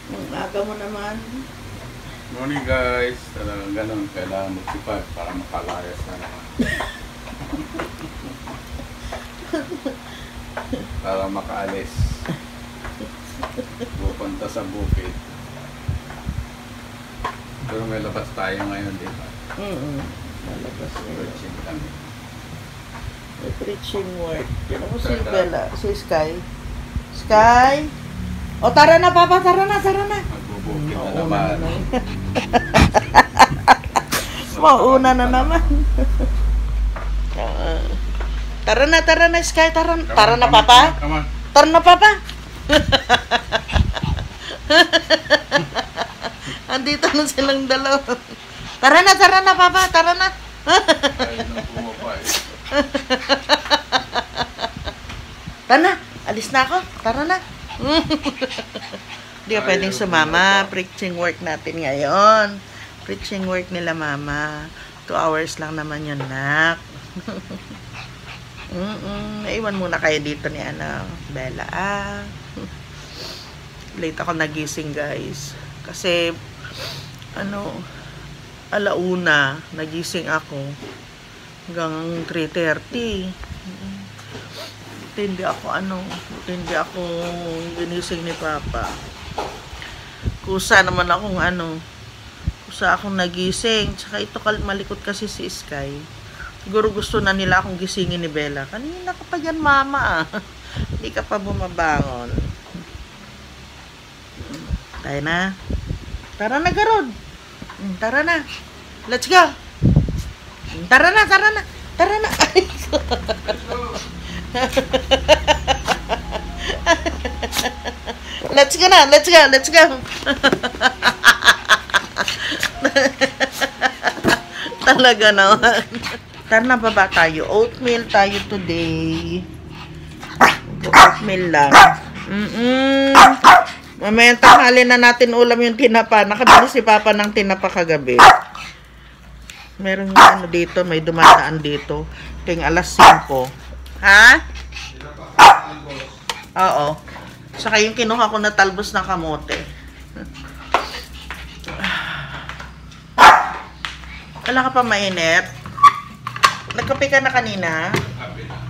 Ang aga mo naman. Morning guys. Talagang ganun. Kailangan magsipag para makalayas na naman. Para makaalis. Pupunta sa bukid. Pero may labas tayo ngayon, di ba? Malabas na yun. Searching kami. May preaching work. Yan ako si Bella. Si Sky. Sky! O, tara na, Papa. Tara na, tara na. Magbubukid na naman. Mauna na naman. Tara na, Sky. Tara na, Papa. Come on. Tara na, Papa. Andito na silang dalawa. Tara na, Papa. Tara na. Ay, nang bumaba eh. Tara na. Alis na ako. Tara na. Hindi ka pwedeng sumama. Preaching work natin ngayon. Preaching work nila, Mama. 2 hours lang naman yun, nak. Naiwan muna kayo dito ni Bella. Late ako nagising, guys. Kasi, alauna, nagising ako. Hanggang 3:30. Hindi ako ginising ni Papa. Kusa naman akong nagising. Tsaka ito malikot kasi si Sky. Siguro gusto na nila akong gisingin ni Bella. Kanina ka pa yan, Mama. Hindi ka pa bumabangon. Tayo na. Tara na, Garod. Tara na. Let's go. Tara na. Let's go. Talaga naman. Tara na, baba tayo. Oatmeal tayo today. Oatmeal lang. Mamaya tanghali na natin ulam yung tinapa. Nakabili si Papa ng tinapa kagabi. Meron dito, may dumadaan dito. Ting alas 5. Ha? Oo. Saka yung kinuha ko na talbos ng kamote. Wala ka pa mainit? Nagkape ka na kanina? Kape na.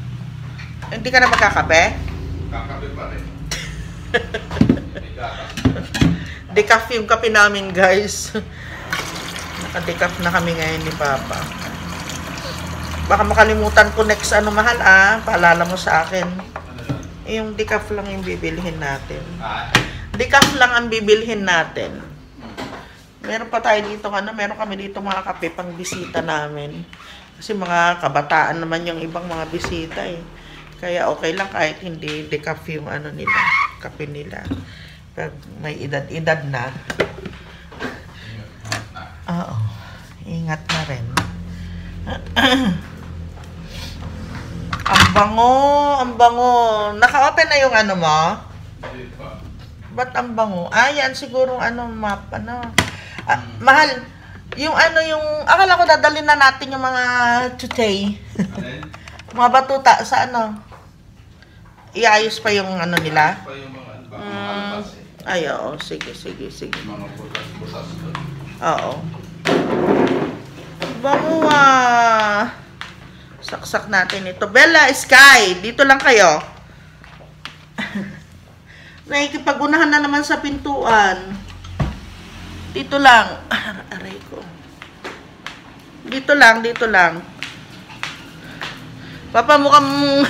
Hindi ka na magkakape? Kakape pa rin. Decaf yung kape namin, guys. Naka-decaf na kami ngayon ni Papa. Baka makalimutan ko next mahal paalala mo sa akin. Yung decaf lang yung bibilhin natin. Decaf lang ang bibilhin natin. Meron pa tayo dito, meron kami dito mga kape pang bisita namin. Kasi mga kabataan naman yung ibang mga bisita eh. Kaya okay lang kahit hindi decaf yung nila, kape nila. Pag may edad-edad na. Oo. Ingat na rin. Ang bango. Naka-open na yung mo? Hindi pa. Ba't ang bango? Yan siguro map, mahal. Yung akala ko dadalhin na natin yung mga tutay. Mga batuta sa iayos pa yung nila. Pa yung mga alpas eh. Ay, oo. Sige. Mga butas-butas doon. Oo. Bango Saksak natin ito. Bella, Sky, dito lang kayo. Nakikipag-unahan na naman sa pintuan. Dito lang. Aray ko. Dito lang. Papa, mukhang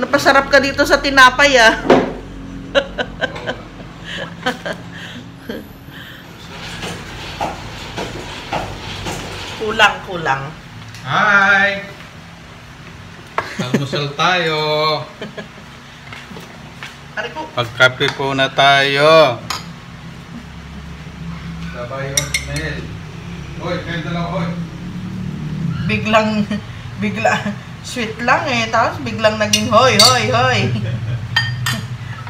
napasarap ka dito sa tinapay Kulang. Hi! Almusal tayo. Aray ko. Pagkape po na tayo. Sabay Oatmeal. Hoy, kayo dalawa, hoy. Bigla, sweet lang tapos biglang naging hoy.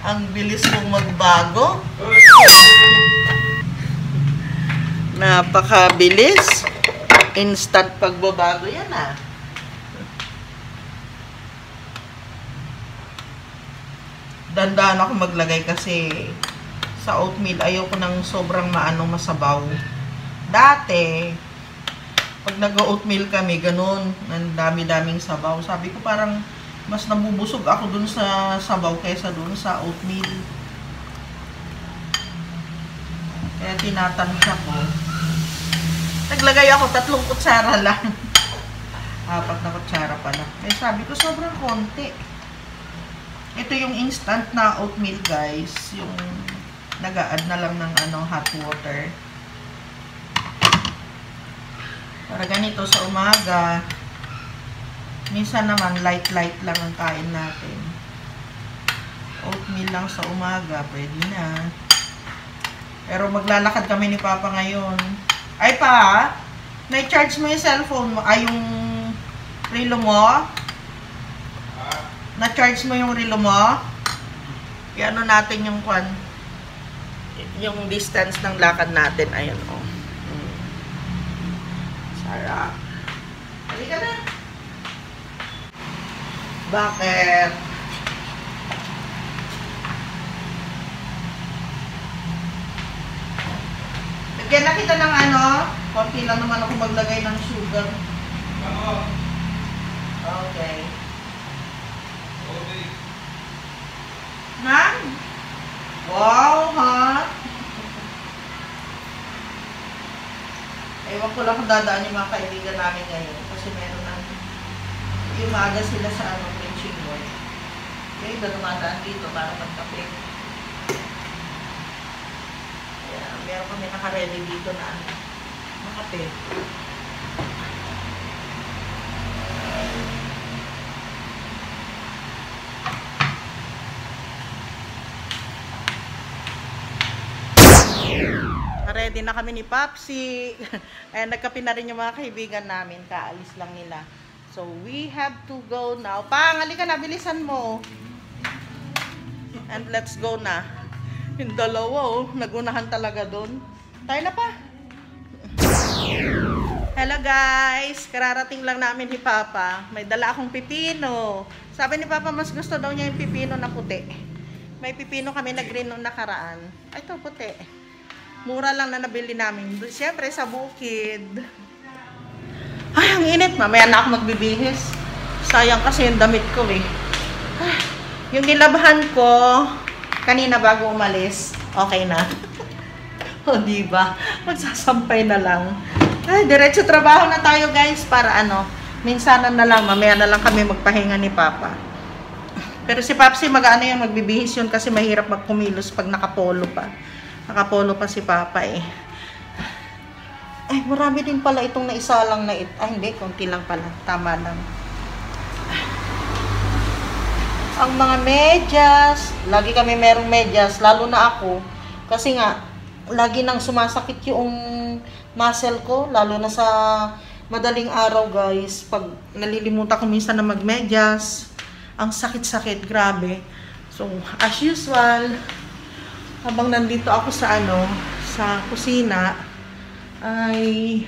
Ang bilis mong magbago. Napakabilis. Instant pagbabago yan Dandaan ako maglagay kasi sa oatmeal. Ayoko ng sobrang masabaw. Dati, pag nag-oatmeal kami, ganun, ang dami-daming sabaw. Sabi ko parang mas nabubusog ako dun sa sabaw kaysa dun sa oatmeal. Kaya tinatansya ko. Naglagay ako 3 kutsara lang. 4 na kutsara pala. Eh sabi ko sobrang konti. Ito yung instant na oatmeal guys. Yung nag-a-add na lang ng hot water. Para ganito sa umaga. Minsan naman light lang ang kain natin. Oatmeal lang sa umaga. Pwede na. Pero maglalakad kami ni Papa ngayon. Ay pa, na-charge mo yung cellphone mo, ay yung relo mo? Na-charge mo yung relo mo? I-ano natin yung yung distance ng lakad natin. Ayan o. Sarap. Halika na. Bakit? Lagyan na kita ng konti lang naman ako maglagay ng sugar. Okay. Nan? Wow, ha? Ewan ko lang kung dadaan yung mga kaibigan namin ngayon. Kasi meron ng umaga sila sa preaching board. Okay, iba dumadaan dito para magkape. Meron kami naka-ready dito na makape. Ready na kami ni Papsi. Ayan, nagkape na rin yung mga kaibigan namin. Kaalis lang nila. So, we have to go now. Pangali ka na, bilisan mo. And let's go na. Yung dalawa, nagunahan talaga doon. Tayo na pa. Hello guys, kararating lang namin ni Papa. May dala akong pipino. Sabi ni Papa, mas gusto daw niya yung pipino na puti. May pipino kami na green nung nakaraan. Ay, ito puti. Mura lang na nabili namin. Siyempre, sa bukid. Ay, ang init. Mamaya na ako magbibihis. Sayang kasi yung damit ko eh. Ay, yung nilabahan ko kanina bago umalis, okay na. O, diba? Magsasampay na lang. Ay, diretso trabaho na tayo, guys. Para minsanan na lang, mamaya na lang kami magpahinga ni Papa. Pero si Papsi, mag-ano yan, magbibihis yun kasi mahirap magkumilos pag nakapolo pa. Nakapolo pa si Papa eh. Ay, marami din pala itong naisalang na ito. Ay, hindi, konti lang pala. Tama lang. Ang mga medyas, lagi kami merong medyas, lalo na ako. Kasi nga, lagi nang sumasakit yung muscle ko, lalo na sa madaling araw guys. Pag nalilimutan ko minsan na magmedyas, ang sakit-sakit, grabe. So, as usual, habang nandito ako sa sa kusina, ay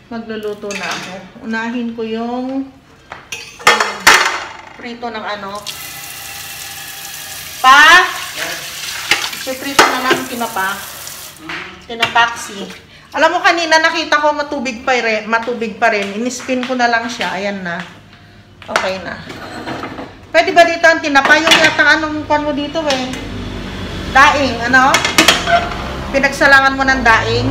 magluluto na ako. Unahin ko yung prito ng Pa? Prito na namin tinapa. Tinapaksi. Alam mo kanina nakita ko matubig pa rin. Inispin ko na lang siya. Ayan na. Okay na. Pwede ba dito ang tinapa? Yung yata kwan mo dito eh. Daing, Pinagsalangan mo ng daing.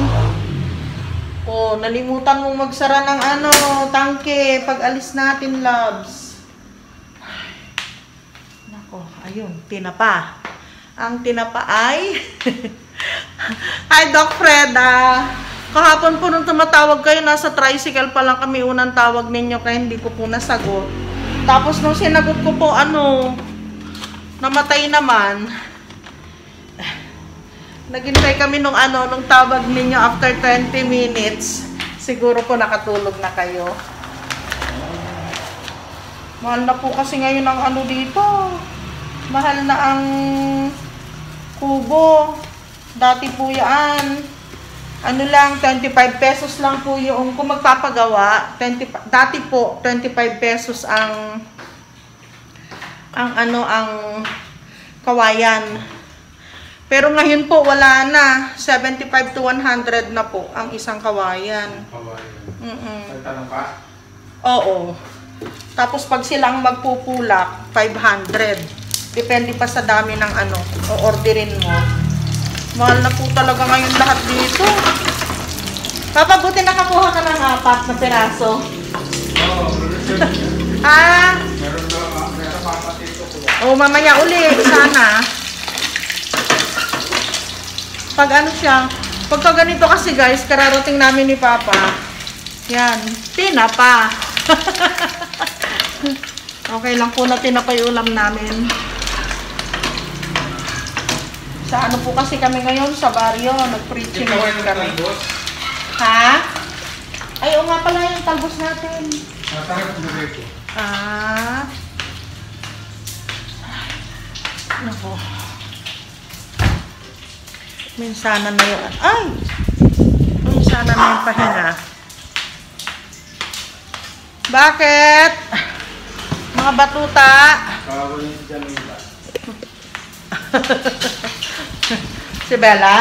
Oh, nalimutan mong magsara ng tangke pag alis natin, loves. Nako, ayun, tinapa. Ang tinapa ay Hi, Doc Freda. Kahapon po nung tumatawag kayo, nasa tricycle pa lang kami unang tawag ninyo kaya hindi ko po nasagot. Tapos nung sinagot ko po, namatay naman. Naghintay kami nung tawag ninyo after 20 minutes. Siguro po nakatulog na kayo. Mahal na po kasi ngayon ang dito. Mahal na ang kubo. Dati po yan. 25 pesos lang po yung kung magpapagawa. Dati po, 25 pesos ang kawayan. Pero ngayon po, wala na. 75 to 100 na po ang isang kawayan. Tanong pa? Oo. Tapos pag silang magpupulak, 500. Depende pa sa dami ng ano, o-orderin mo. Mahal na po talaga ngayon lahat dito. Papa, buti nakakuha ka ng 4 na piraso. Oo, meron pa dito ko. Oo, mamaya uli, sana. Pag ano siya, pagka ganito kasi guys, kararating namin ni Papa. Yan, tinapa. Okay lang po na tinapa yung ulam namin. Sa ano po kasi kami ngayon, sa baryo, nag-preaching kami. Ha? Ay, o nga pala yung talbos natin. Ah. Nako. Minsanan na yun. Ay! Minsanan na yung pahinga. Bakit? Mga batuta. Kawalin si Jamila. Si Bella?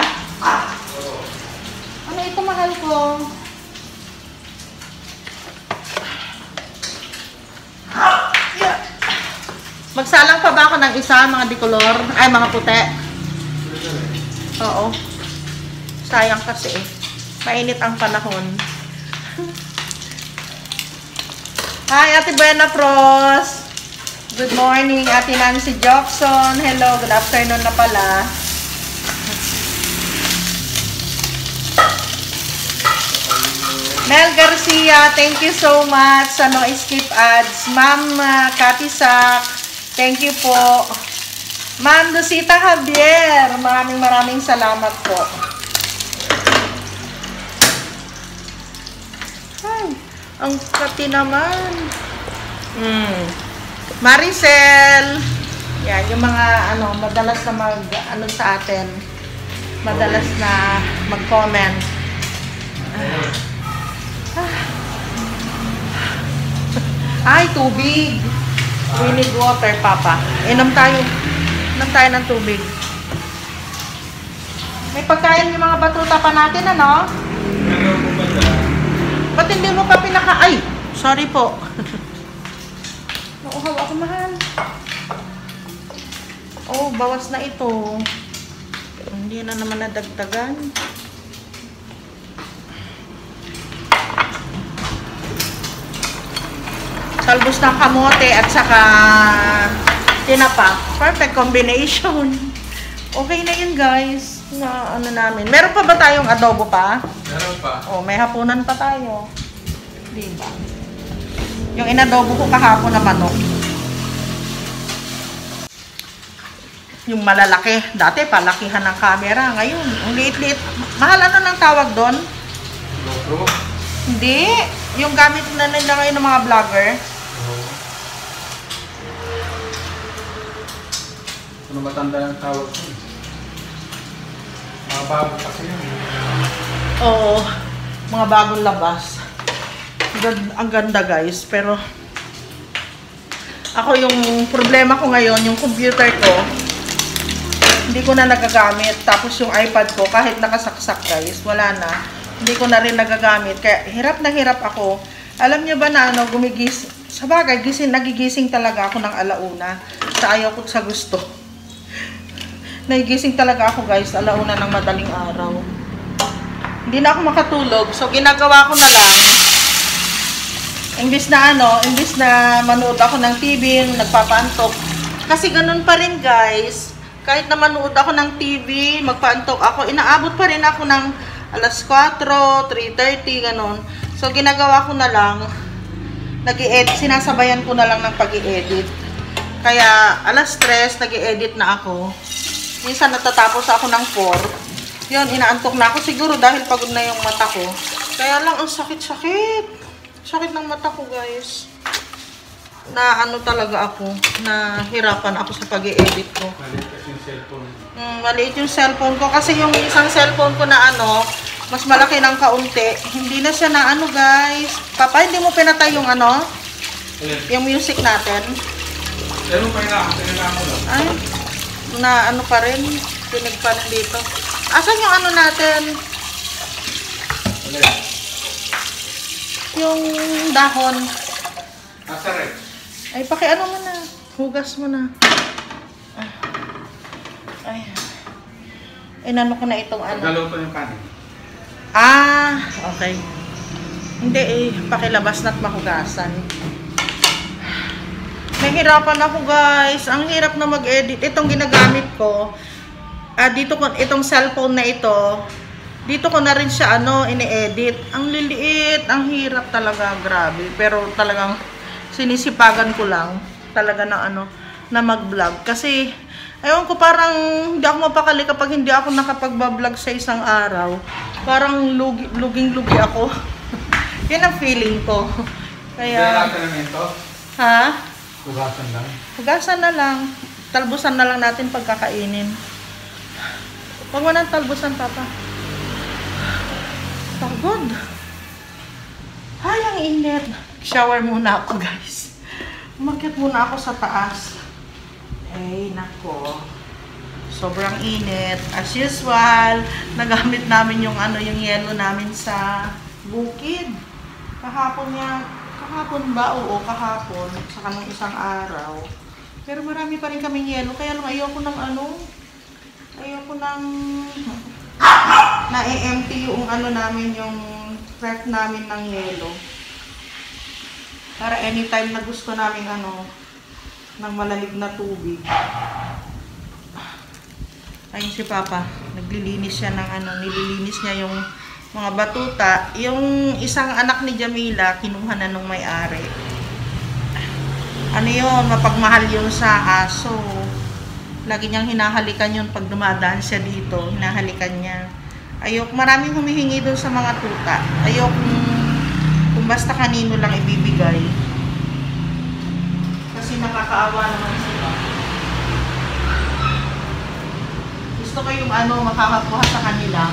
Ano ito, mahal ko? Yeah. Magsalang pa ba ako ng isa, mga dikolor? Ay, mga puti. Oo. Sayang kasi eh. Mainit ang panahon. Hi, Ate Buena Pros. Good morning, Ate Nancy Jackson. Hello, good afternoon na pala. Mel Garcia, thank you so much sa No Skip Ads. Ma'am Katisak, thank you po. Ma'am Lucita Javier, maraming salamat po. Ay, ang kati naman. Maricel. Yan, yung mga ano, madalas na ano sa atin. Madalas na mag-comment. Ay, tubig. We need water, Papa. Inom tayo ng tubig. May pagkain yung mga batuta pa natin, ano? Ba't hindi mo pa Ay! Sorry po. Nauhaw ako, mahal. Oh, bawas na ito. Hindi na naman nadagdagan. Talbos ng kamote at saka tinapa. Perfect combination. Okay na yun, guys. Na ano namin. Meron pa ba tayong adobo pa? Meron pa. Oh, may hapunan pa tayo. Diba? Yung inadobo ko kahapon na manok. Yung malalaki. Dati palakihan ng camera. Ngayon, ang liit-liit. Mahal ano nang tawag doon? GoPro? Hindi. Yung gamit na nila ngayon ng mga vlogger. Ano matanda yung tawag ko? Mga bago kasi yun. Oo. Mga bagong labas. Ang ganda, guys. Pero ako yung problema ko ngayon, yung computer ko, hindi ko na nagagamit. Tapos yung iPad ko, kahit nakasaksak, guys, wala na. Hindi ko na rin nagagamit. Kaya hirap na hirap ako. Alam niyo ba na ano, sa bagay, nagigising talaga ako ng alauna. Sa ayaw ko sa gusto. Nagigising talaga ako, guys, alauna ng madaling araw. Hindi na ako makatulog. So, ginagawa ko na lang. Imbis na manood ako ng TV, nagpapaantok. Kasi ganun pa rin, guys. Kahit na manood ako ng TV, magpaantok ako, inaabot pa rin ako ng alas 4, 3:30, ganun. So, ginagawa ko na lang, sinasabayan ko na lang ng pag-i-edit. Kaya, alas 3, nag-i-edit na ako. Minsan, natatapos ako ng 4. Yun, inaantok na ako. Siguro dahil pagod na yung mata ko. Kaya lang, ang sakit-sakit. Sakit ng mata ko, guys. Na ano talaga ako, na hirapan ako sa pag-i-edit ko. Maliit kasi yung cellphone. Maliit yung cellphone ko. Kasi yung isang cellphone ko na ano, mas malaki ng kaunti. Hindi na siya na ano, guys. Papa, hindi mo pinatay yung ano? Yung music natin. Pero pinaka mo lang. Ay, na ano pa rin, tinig pa rin dito. Asan yung ano natin? Yung dahon. Masarap. Ay, ano mo na. Hugas mo na. Ay. Inano ko na itong ano. Pagkaluto yung kanin. Okay. Hindi pakilabas na't mahugasan. Nahihirapan ako guys. Ang hirap na mag-edit. Itong ginagamit ko, itong cellphone na ito, dito ko na rin siya ini-edit. Ang liliit, ang hirap talaga, grabe. Pero talagang sinisipagan ko lang talaga na na mag-vlog. Kasi, ewan ko, parang hindi ako mapakali kapag hindi ako nakapag-vlog sa isang araw. Parang luging-lugi ako. Yan ang feeling ko. Kaya, ha? Hugasan lang. Hugasan na lang. Talbusan na lang natin pagkakainin. Huwag mo nang talbusan, Papa. Pagod. Ay, ang init. Shower muna ako, guys. Umakyat muna ako sa taas. Ay, nako. Sobrang init. As usual, nagamit namin yung yung yelo namin sa bukid. Kahapon ba? Oo, kahapon. Saka nung isang araw. Pero marami pa rin kaming yelo. Kaya lang ayoko ng ayoko ng na-empty yung namin, yung ref namin ng yelo. Para anytime na gusto namin ng malalig na tubig. Ayun si Papa. Naglilinis siya ng nililinis niya yung mga batuta. Yung isang anak ni Jamila, kinuha na nung may-ari. Yun, mapagmahal yun sa aso. Lagi niyang hinahalikan yun pag dumadaan siya dito. Hinahalikan niya. Maraming humihingi doon sa mga tuta. Kung basta kanino lang ibibigay. Kasi nakakaawa naman sila. Gusto ko yung makakakuha sa kanila.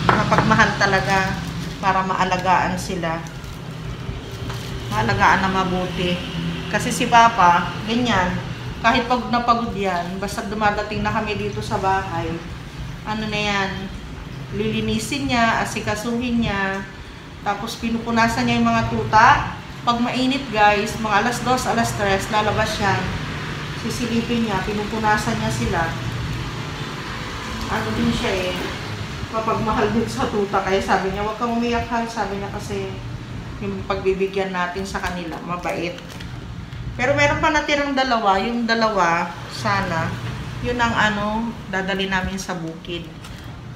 Mapagmahal talaga para maalagaan sila. Maalagaan na mabuti. Kasi si Papa, ganyan. Kahit pagod na pagod yan, basta dumadating na kami dito sa bahay, na yan, lilinisin niya, asikasuhin niya, tapos pinupunasan niya yung mga tuta. Pag mainit guys, mga alas 2, alas 3, lalabas siya. Sisilipin niya, pinupunasan niya sila. Din siya mapagmahal din sa tuta. Kaya sabi niya, huwag kang umiyak, hal. Sabi niya kasi, yung pagbibigyan natin sa kanila, mabait. Pero meron pa natirang dalawa. Yung dalawa, sana, yun ang dadali namin sa bukid.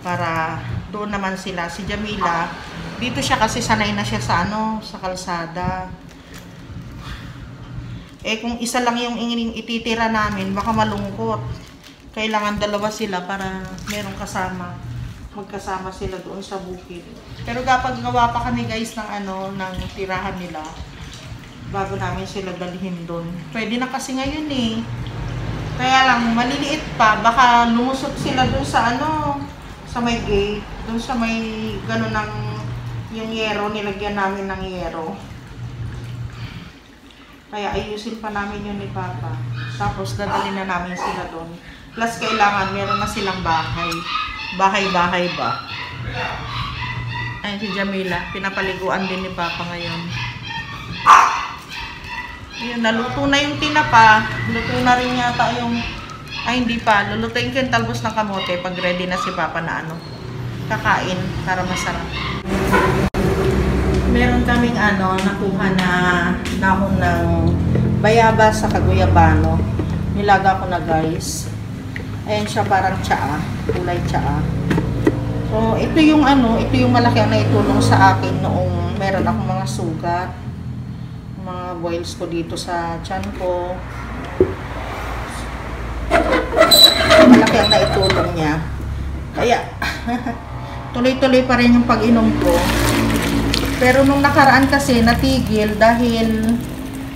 Para doon naman sila. Si Jamila, dito siya kasi sanay na siya sa sa kalsada. Kung isa lang yung ititira namin, baka malungkot. Kailangan dalawa sila para merong kasama. Magkasama sila doon sa bukid. Pero kapag gawa pa kami guys ng tirahan nila, bago namin sila dalhin doon. Pwede na kasi ngayon Kaya lang, maliliit pa. Baka lumusot sila doon sa sa may gate. Doon sa may yung yero, nilagyan namin ng yero. Kaya ayusin pa namin yun ni Papa. Tapos dadalhin na namin sila doon. Plus kailangan, meron na silang bahay. Bahay-bahay ba? Ayun si Jamila, pinapaliguan din ni Papa ngayon. Ayun, naluto na yung tinapa. Luto na rin yata yung... Ay, hindi pa. Lulutuin ko yung talbos ng kamote pag ready na si Papa na kakain para masarap. Meron kaming nakuha na dahon ng bayabas sa kaguyabano. Nilaga ko na guys. Ayan siya, parang tsaa. Kulay tsaa. So, ito yung ito yung malaki na itulong sa akin noong meron akong mga sugat. Mga boils ko dito sa tiyan ko. Malaki ang naitulong niya. Kaya, tuloy-tuloy pa rin yung pag-inom ko. Pero nung nakaraan kasi, natigil dahil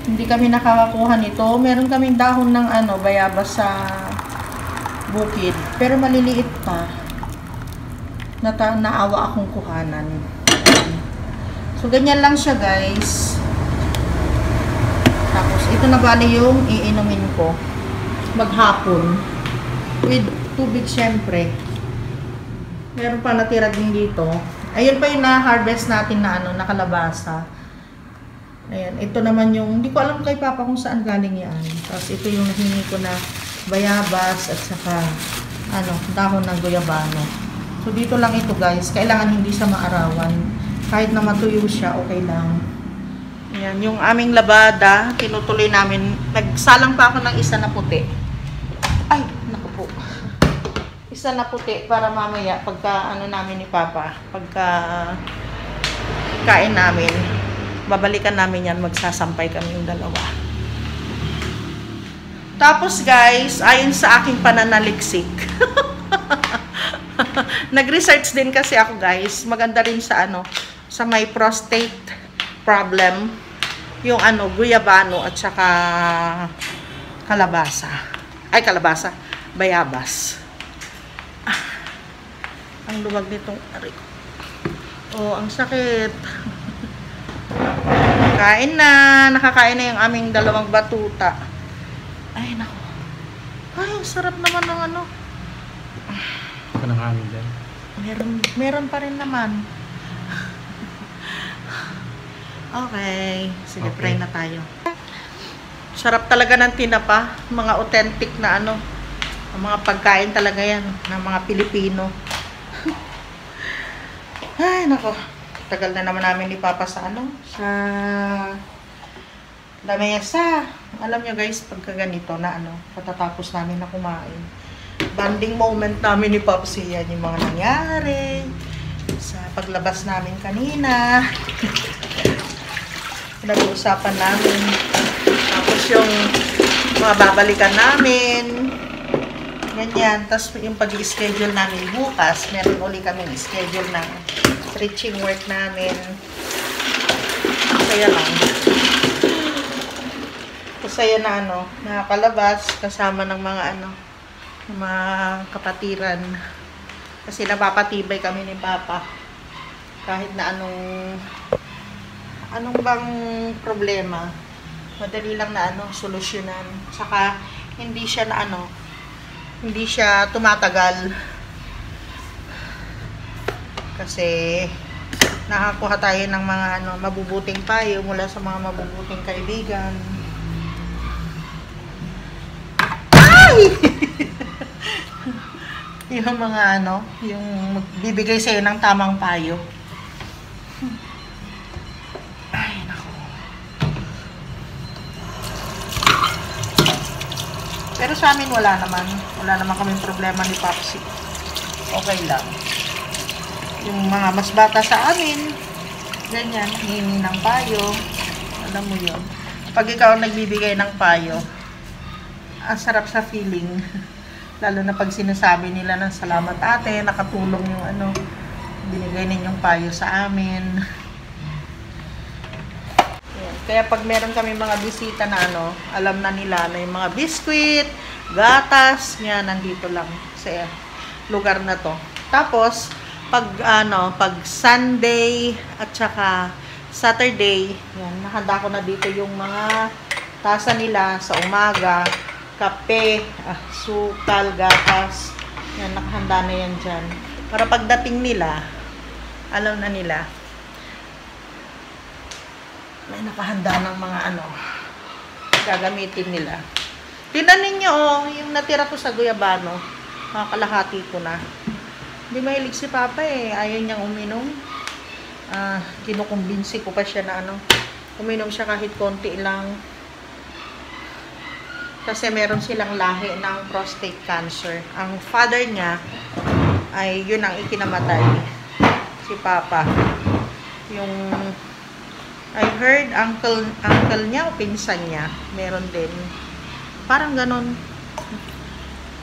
hindi kami nakakakuha nito. Meron kaming dahon ng bayabas sa bukid. Pero maliliit pa. Naawa akong kuhanan. So, ganyan lang siya guys. Tapos, ito na bali yung iinumin ko. Maghapon. with tubig syempre. Meron pa natira din dito. Ayun pa yung na-harvest natin na ano, na kalabasa. Ayan, ito naman yung, hindi ko alam kay Papa kung saan galing yan. Tapos ito yung nahingi ko na bayabas at saka ano, dahon ng guyabano. So dito lang ito guys, kailangan hindi siya maarawan. Kahit na matuyo siya, okay lang. Ayan, yung aming labada, tinutuloy namin. Nagsalang pa ako ng isa na puti. Ay, naku po. Isa na puti para mamaya pagka ano namin ni Papa, pagka kain namin, babalikan namin yan, magsasampay kami yung dalawa. Tapos guys, ayon sa aking pananaliksik, nag-research din kasi ako guys, maganda rin sa ano, sa may prostate problem, yung ano, guyabano at saka kalabasa. Ay, kalabasa, bayabas. Ang lumag nitong aray ko. Oh, ang sakit. Kain na. Nakakain na yung aming dalawang batuta. Ay, naku. Ay, ang sarap naman ng ano. Ito na kami dyan. Meron pa rin naman. Okay. Sige, Okay. try na tayo. Sarap talaga ng tinapa. Mga authentic na ano. Ang mga pagkain talaga yan. Ng mga Pilipino. Ay, nako. Tagal na naman namin ni Papa sa ano, sa lamesa. Alam nyo guys, pagka ganito na ano, patatapos namin na kumain. Bonding moment namin ni Papa siya, yung mga nangyari sa paglabas namin kanina. Nag-uusapan namin. Tapos yung mga babalikan namin. Ganyan. Tapos yung pag-schedule namin bukas, meron uli kami schedule ng stretching work namin. Kaya lang. Masaya na ano, nakakalabas kasama ng mga ano, ng mga kapatiran. Kasi napapatibay kami ni Papa. Kahit na anong bang problema, madali lang na ano, solusyonan. Saka hindi siya na ano, hindi siya tumatagal. Kasi nakakuha tayo ng mga ano, mabubuting payo mula sa mga mabubuting kaibigan. Ay! Yung mga ano, yung bibigay sa'yo ng tamang payo. Ay, nako. Pero sa amin wala naman kaming problema ni Papsi. Okay lang. Yung mga mas bata sa amin, ganyan, hihingi ng payo. Alam mo yun. Pag ikaw ang nagbibigay ng payo, ang sarap sa feeling. Lalo na pag sinasabi nila ng salamat ate, nakatulong yung ano, binigay ninyong payo sa amin. Yan. Kaya pag meron kami mga bisita na ano, alam na nila na yung mga biskwit, gatas, yan, nandito lang sa lugar na to. Tapos, pag Sunday at saka Saturday, yan, nahanda ko na dito yung mga tasa nila sa umaga, kape, sukal, gatas. Yan, nakahanda na yan dyan. Para pagdating nila, alam na nila, may nakahanda ng mga ano, gagamitin nila. Tingnan ninyo, oh, yung natira ko sa guyabano, makakalahati ko na. Hindi mahilig si Papa eh. Ayaw niyang uminom. Kinukumbinsi ko pa siya na ano, uminom siya kahit konti lang. Kasi meron silang lahi ng prostate cancer. Ang father niya ay yun ang ikinamatay. Si Papa. Yung I heard uncle niya o pinsan niya, meron din. Parang ganon.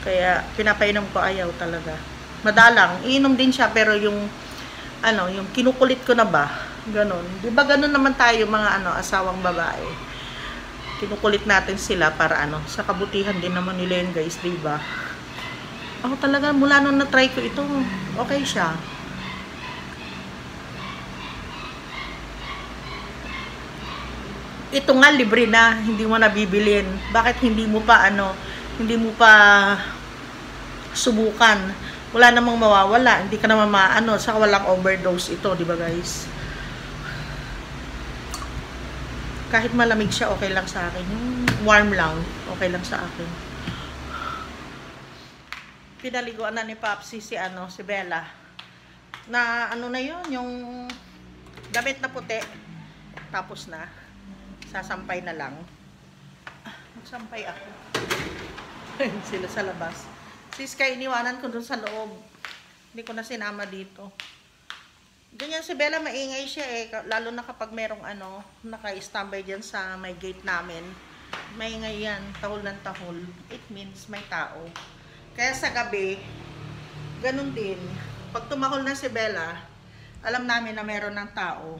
Kaya pinapainom ko, ayaw talaga. Madalang, iinom din siya pero yung ano, yung kinukulit ko na ba, ganon. 'Di ba ganon naman tayo mga ano, asawang babae. Kinukulit natin sila para ano, sa kabutihan din naman nila yun guys, 'di ba? Ako talaga mula nung na-try ko ito, okay siya. Ito nga libre na, hindi mo na bibilin. Bakit hindi mo pa ano, hindi mo pa subukan. Wala namang mawawala. Hindi ka naman maano. Saka walang overdose ito, di ba guys? Kahit malamig siya, okay lang sa akin. Yung warm lang, okay lang sa akin. Pinaliguan na ni Papsi si Bella. Na ano na yun, yung damit na puti. Tapos na. Sasampay na lang. Magsampay ako. Ayun sila sa labas. Si Sky, iniwanan ko dun sa loob. Hindi ko na sinama dito. Ganyan si Bella, maingay siya eh. Lalo na kapag merong naka-standby dyan sa may gate namin. Maingay yan. Tahol ng tahol. It means may tao. Kaya sa gabi, ganun din. Pag tumahol na si Bella, alam namin na meron ng tao.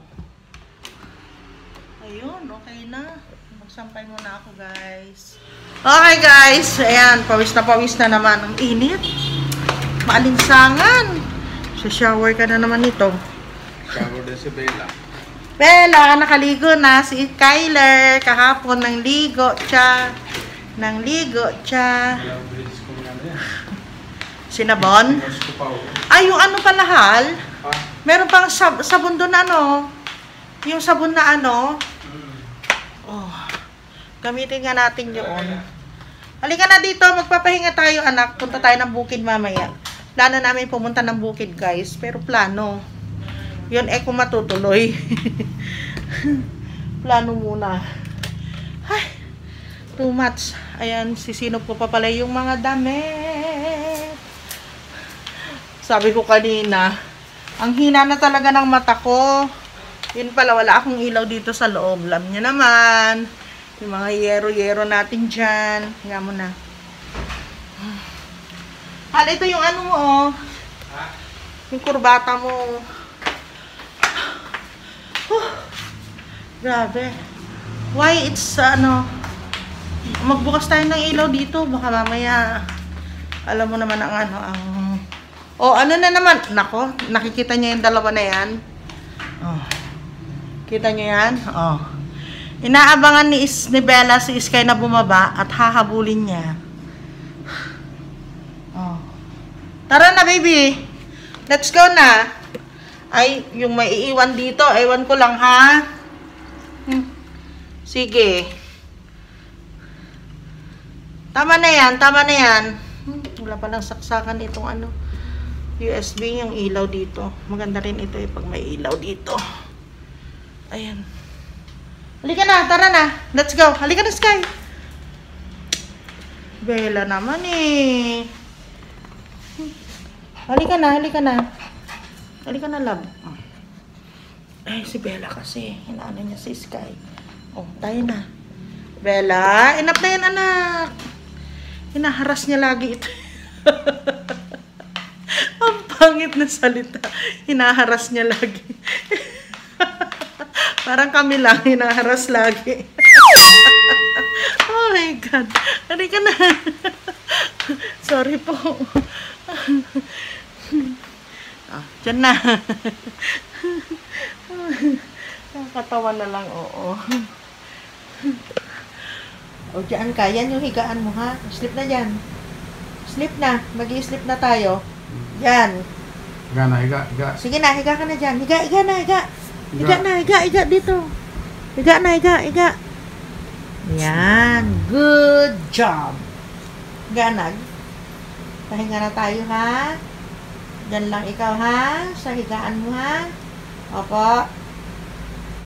Ayun, okay na. Magsampay muna ako, guys. Okay, guys. Ayan, pawis na naman. Ang init. Maalinsangan. Shower ka na naman ito. Shower din si Bella. Bella, nakaligo na si Kyler. Kahapon nang ligo siya. Sinabon? Ay, yung pala, Hal? Meron pang sabon doon, yung sabon na oh, gamitin nga natin yun. Halika na dito, magpapahinga tayo, anak. Punta tayo ng bukid mamaya. Plano namin pumunta ng bukid, guys. Pero plano. Yun, kung matutuloy. Plano muna. Ay, too much. Ayan, sisinop ko pa pala yung mga damit. Sabi ko kanina, ang hina na talaga ng mata ko. Yun pala, wala akong ilaw dito sa loob. Alam niyo naman. Yung mga yero-yero natin dyan. Hinga mo na. Hal, ito yung mo, oh. Yung kurbata mo. Grabe. Why it's, magbukas tayo ng ilaw dito. Baka mamaya, alam mo naman ang na naman. Nako, nakikita niya yung dalawa na yan. Oh. Kita niyo yan? Oh. Inaabangan ni Bella si Sky na bumaba at hahabulin niya. Oh. Tara na, baby. Let's go na. Ay, yung may iiwan dito, ewan ko lang, ha? Sige. Tama na yan, wala palang saksakan itong USB, yung ilaw dito. Maganda rin ito pag may ilaw dito. Ayan. Halika na, tara na. Let's go. Halika na, Sky. Bella naman eh. Halika na. Halika na, love. Ay, si Bella kasi. Inaano niya si Sky. Oh, tayo na. Bella, enough na yan, anak. Hinaharas niya lagi ito. Ang pangit na salita. Hinaharas niya lagi. Parang kami lang, hinaharas lagi. Oh my God. Halika na. Sorry po. Diyan na. Nakakatawa na lang, oo. O, diyan ka. Yan yung higaan mo, ha? Sleep na dyan. Sleep na. Mag-i-sleep na tayo. Yan. Higa. Sige na, higa ka na dyan. Higa dito. Higa. Yan. Good job. Ganag. Pahinga na tayo, ha? Diyan lang ikaw, ha? Sa higaan mo, ha? Opo.